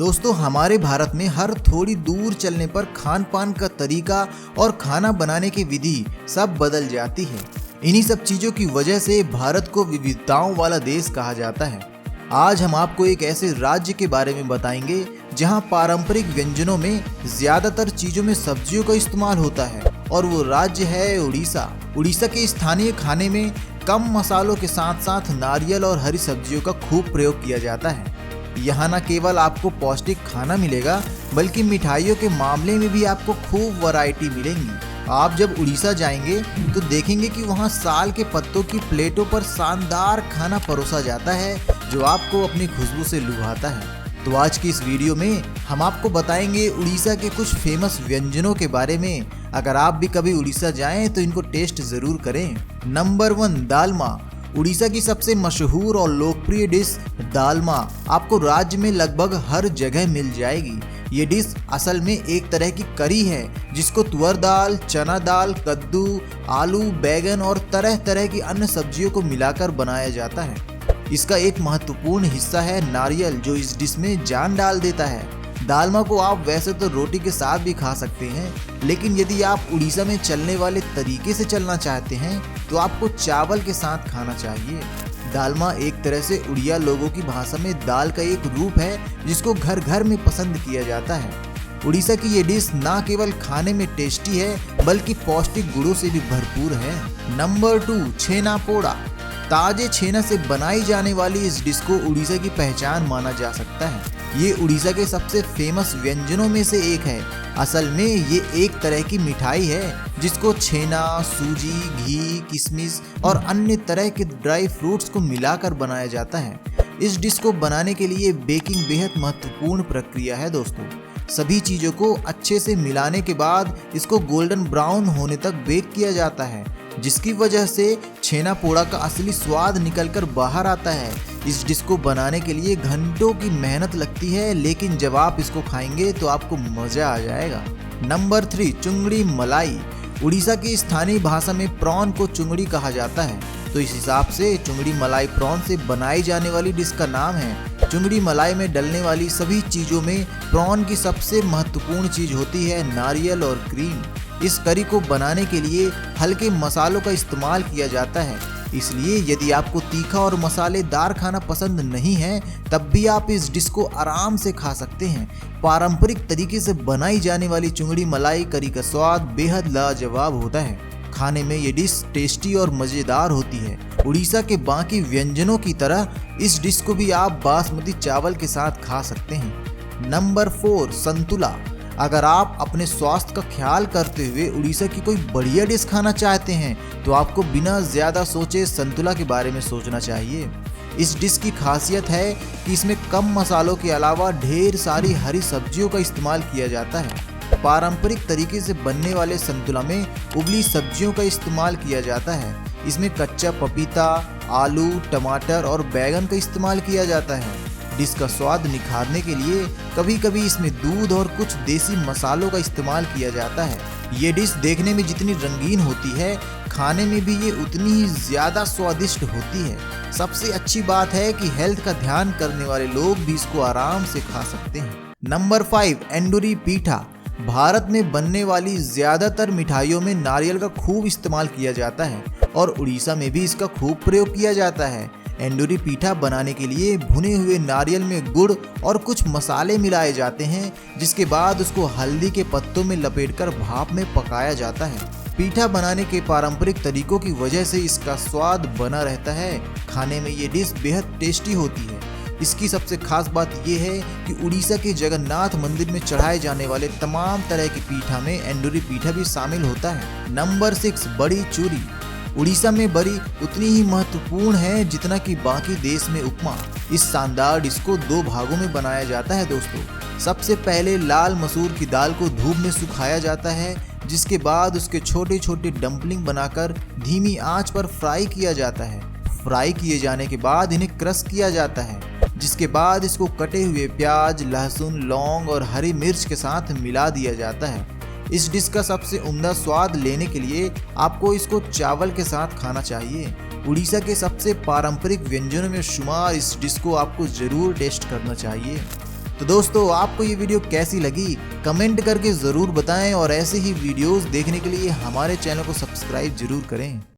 दोस्तों, हमारे भारत में हर थोड़ी दूर चलने पर खान पान का तरीका और खाना बनाने की विधि सब बदल जाती है। इन्हीं सब चीजों की वजह से भारत को विविधताओं वाला देश कहा जाता है। आज हम आपको एक ऐसे राज्य के बारे में बताएंगे जहां पारंपरिक व्यंजनों में ज्यादातर चीजों में सब्जियों का इस्तेमाल होता है, और वो राज्य है उड़ीसा। उड़ीसा के स्थानीय खाने में कम मसालों के साथ साथ नारियल और हरी सब्जियों का खूब प्रयोग किया जाता है। यहाँ न केवल आपको पौष्टिक खाना मिलेगा, बल्कि मिठाइयों के मामले में भी आपको खूब वैरायटी मिलेंगी। आप जब उड़ीसा जाएंगे तो देखेंगे कि वहाँ साल के पत्तों की प्लेटों पर शानदार खाना परोसा जाता है, जो आपको अपनी खुशबू से लुभाता है। तो आज की इस वीडियो में हम आपको बताएंगे उड़ीसा के कुछ फेमस व्यंजनों के बारे में। अगर आप भी कभी उड़ीसा जाएं तो इनको टेस्ट जरूर करें। नंबर 1, दालमा। उड़ीसा की सबसे मशहूर और लोकप्रिय डिश दालमा आपको राज्य में लगभग हर जगह मिल जाएगी। ये डिश असल में एक तरह की करी है, जिसको तुअर दाल, चना दाल, कद्दू, आलू, बैगन और तरह तरह की अन्य सब्जियों को मिलाकर बनाया जाता है। इसका एक महत्वपूर्ण हिस्सा है नारियल, जो इस डिश में जान डाल देता है। दालमा को आप वैसे तो रोटी के साथ भी खा सकते हैं, लेकिन यदि आप उड़ीसा में चलने वाले तरीके से चलना चाहते हैं तो आपको चावल के साथ खाना चाहिए। दालमा एक तरह से उड़िया लोगों की भाषा में दाल का एक रूप है, जिसको घर घर में पसंद किया जाता है। उड़ीसा की ये डिश ना केवल खाने में टेस्टी है, बल्कि पौष्टिक गुणों से भी भरपूर है। नंबर 2, छेना पोड़ा। ताजे छेना से बनाई जाने वाली इस डिश को उड़ीसा की पहचान माना जा सकता है। ये उड़ीसा के सबसे फेमस व्यंजनों में से एक है। असल में ये एक तरह की मिठाई है, जिसको छेना, सूजी, घी, किशमिश और अन्य तरह के ड्राई फ्रूट्स को मिलाकर बनाया जाता है। इस डिश को बनाने के लिए बेकिंग बेहद महत्वपूर्ण प्रक्रिया है दोस्तों। सभी चीज़ों को अच्छे से मिलाने के बाद इसको गोल्डन ब्राउन होने तक बेक किया जाता है, जिसकी वजह से छेना पोड़ा का असली स्वाद निकलकर बाहर आता है। इस डिश को बनाने के लिए घंटों की मेहनत लगती है, लेकिन जब आप इसको खाएंगे तो आपको मजा आ जाएगा। नंबर 3, चुंगड़ी मलाई। उड़ीसा की स्थानीय भाषा में प्रॉन को चुंगड़ी कहा जाता है, तो इस हिसाब से चुंगड़ी मलाई प्रॉन से बनाई जाने वाली डिश का नाम है। चुंगड़ी मलाई में डलने वाली सभी चीज़ों में प्रॉन की सबसे महत्वपूर्ण चीज़ होती है नारियल और क्रीम। इस करी को बनाने के लिए हल्के मसालों का इस्तेमाल किया जाता है, इसलिए यदि आपको तीखा और मसालेदार खाना पसंद नहीं है, तब भी आप इस डिश को आराम से खा सकते हैं। पारंपरिक तरीके से बनाई जाने वाली चुंगड़ी मलाई करी का स्वाद बेहद लाजवाब होता है। खाने में ये डिश टेस्टी और मज़ेदार होती है। उड़ीसा के बाकी व्यंजनों की तरह इस डिश को भी आप बासमती चावल के साथ खा सकते हैं। नंबर 4, संतुला। अगर आप अपने स्वास्थ्य का ख्याल करते हुए उड़ीसा की कोई बढ़िया डिश खाना चाहते हैं, तो आपको बिना ज़्यादा सोचे संतुला के बारे में सोचना चाहिए। इस डिश की खासियत है कि इसमें कम मसालों के अलावा ढेर सारी हरी सब्जियों का इस्तेमाल किया जाता है। पारंपरिक तरीके से बनने वाले संतुला में उबली सब्जियों का इस्तेमाल किया जाता है। इसमें कच्चा पपीता, आलू, टमाटर और बैगन का इस्तेमाल किया जाता है। डिश का स्वाद निखारने के लिए कभी कभी इसमें दूध और कुछ देसी मसालों का इस्तेमाल किया जाता है। ये डिश देखने में जितनी रंगीन होती है, खाने में भी ये उतनी ही ज़्यादा स्वादिष्ट होती है। सबसे अच्छी बात है कि हेल्थ का ध्यान करने वाले लोग भी इसको आराम से खा सकते हैं। नंबर 5, एंडूरी पीठा। भारत में बनने वाली ज़्यादातर मिठाइयों में नारियल का खूब इस्तेमाल किया जाता है, और उड़ीसा में भी इसका खूब प्रयोग किया जाता है। एंडूरी पीठा बनाने के लिए भुने हुए नारियल में गुड़ और कुछ मसाले मिलाए जाते हैं, जिसके बाद उसको हल्दी के पत्तों में लपेटकर भाप में पकाया जाता है। पीठा बनाने के पारंपरिक तरीकों की वजह से इसका स्वाद बना रहता है। खाने में ये डिश बेहद टेस्टी होती है। इसकी सबसे खास बात यह है कि उड़ीसा के जगन्नाथ मंदिर में चढ़ाए जाने वाले तमाम तरह की पीठा में एंडूरी पीठा भी शामिल होता है। नंबर 6, बड़ी चूरी। उड़ीसा में बड़ी उतनी ही महत्वपूर्ण है जितना कि बाकी देश में उपमा। इस शानदार डिश को 2 भागों में बनाया जाता है दोस्तों। सबसे पहले लाल मसूर की दाल को धूप में सुखाया जाता है, जिसके बाद उसके छोटे छोटे डंपलिंग बनाकर धीमी आंच पर फ्राई किया जाता है। फ्राई किए जाने के बाद इन्हें क्रश किया जाता है, जिसके बाद इसको कटे हुए प्याज, लहसुन, लौंग और हरी मिर्च के साथ मिला दिया जाता है। इस डिश का सबसे उम्दा स्वाद लेने के लिए आपको इसको चावल के साथ खाना चाहिए। उड़ीसा के सबसे पारंपरिक व्यंजनों में शुमार इस डिश को आपको ज़रूर टेस्ट करना चाहिए। तो दोस्तों आपको ये वीडियो कैसी लगी कमेंट करके ज़रूर बताएं और ऐसे ही वीडियोस देखने के लिए हमारे चैनल को सब्सक्राइब जरूर करें।